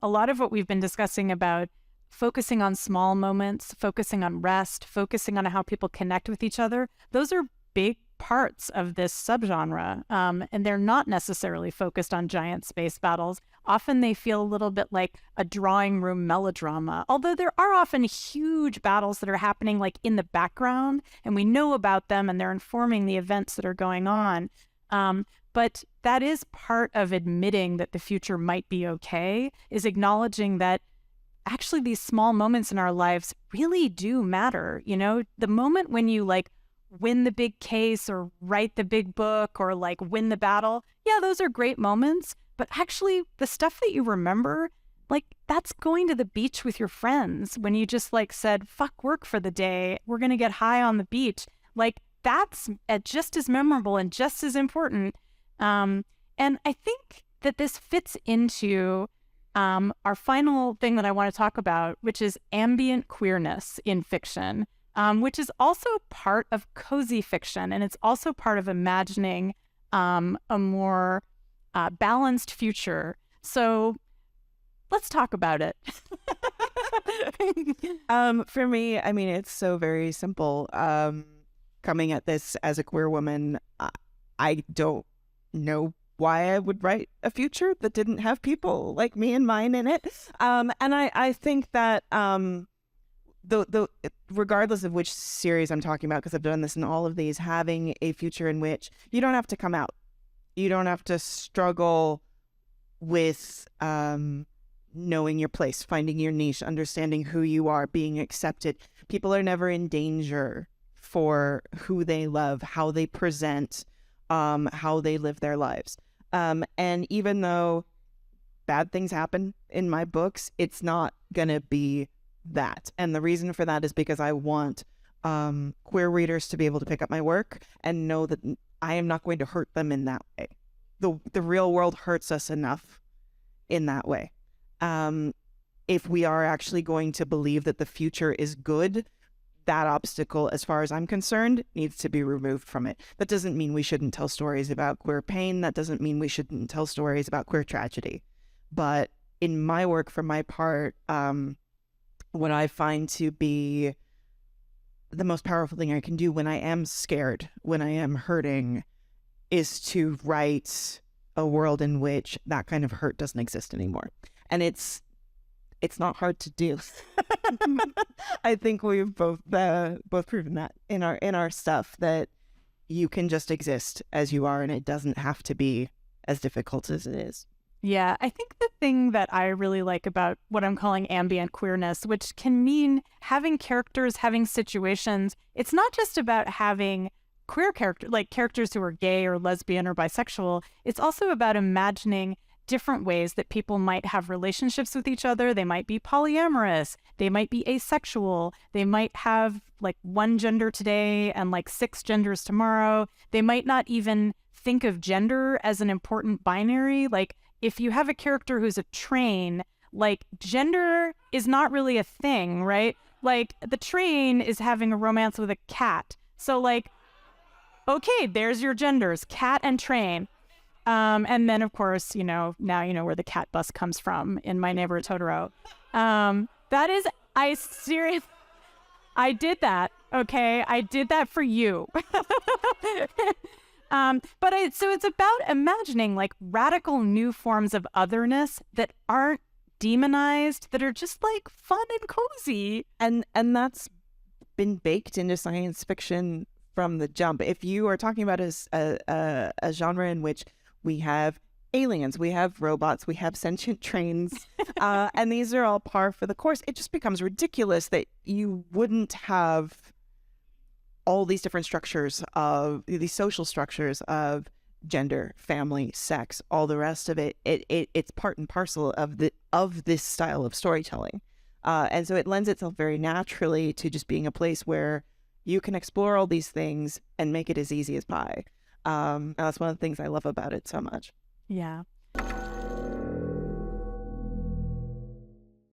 a lot of what we've been discussing about focusing on small moments, focusing on rest, focusing on how people connect with each other, those are big parts of this subgenre. And they're not necessarily focused on giant space battles. Often they feel a little bit like a drawing room melodrama, although there are often huge battles that are happening like in the background, and we know about them and they're informing the events that are going on. But that is part of admitting that the future might be okay, is acknowledging that actually these small moments in our lives really do matter. You know, the moment when you like win the big case or write the big book or like win the battle, yeah, those are great moments. But actually the stuff that you remember, like that's going to the beach with your friends when you just like said, fuck work for the day, we're going to get high on the beach. Like that's just as memorable and just as important. And I think that this fits into our final thing that I want to talk about, which is ambient queerness in fiction, which is also part of cozy fiction. And it's also part of imagining a more balanced future. So let's talk about it. For me, I mean, it's so very simple. Coming at this as a queer woman, I don't know why I would write a future that didn't have people like me and mine in it. And I think that regardless of which series I'm talking about, because I've done this in all of these, having a future in which you don't have to come out, you don't have to struggle with knowing your place, finding your niche, understanding who you are, being accepted. People are never in danger for who they love, how they present, how they live their lives. And even though bad things happen in my books, it's not going to be that. And the reason for that is because I want queer readers to be able to pick up my work and know that I am not going to hurt them in that way. The real world hurts us enough in that way. If we are actually going to believe that the future is good, that obstacle, as far as I'm concerned, needs to be removed from it. That doesn't mean we shouldn't tell stories about queer pain. That doesn't mean we shouldn't tell stories about queer tragedy. But in my work, for my part, what I find to be the most powerful thing I can do when I am scared, when I am hurting, is to write a world in which that kind of hurt doesn't exist anymore. And it's not hard to do. I think we've both proven that in our stuff, that you can just exist as you are, and it doesn't have to be as difficult as it is. Yeah, I think the thing that I really like about what I'm calling ambient queerness, which can mean having characters, having situations, it's not just about having queer characters, like characters who are gay or lesbian or bisexual. It's also about imagining different ways that people might have relationships with each other. They might be polyamorous, they might be asexual, they might have like one gender today and like 6 genders tomorrow. They might not even think of gender as an important binary. Like if you have a character who's a train, like gender is not really a thing, right? Like the train is having a romance with a cat. So like, okay, there's your genders, cat and train. And then, of course, you know, now you know where the cat bus comes from in My Neighbor Totoro. That is, I did that, okay? I did that for you. So it's about imagining like radical new forms of otherness that aren't demonized, that are just like fun and cozy. And that's been baked into science fiction from the jump. If you are talking about a genre in which we have aliens, we have robots, we have sentient trains, and these are all par for the course, it just becomes ridiculous that you wouldn't have all these different structures of these social structures of gender, family, sex, all the rest of it. It's part and parcel of this style of storytelling, and so it lends itself very naturally to just being a place where you can explore all these things and make it as easy as pie. That's one of the things I love about it so much. Yeah.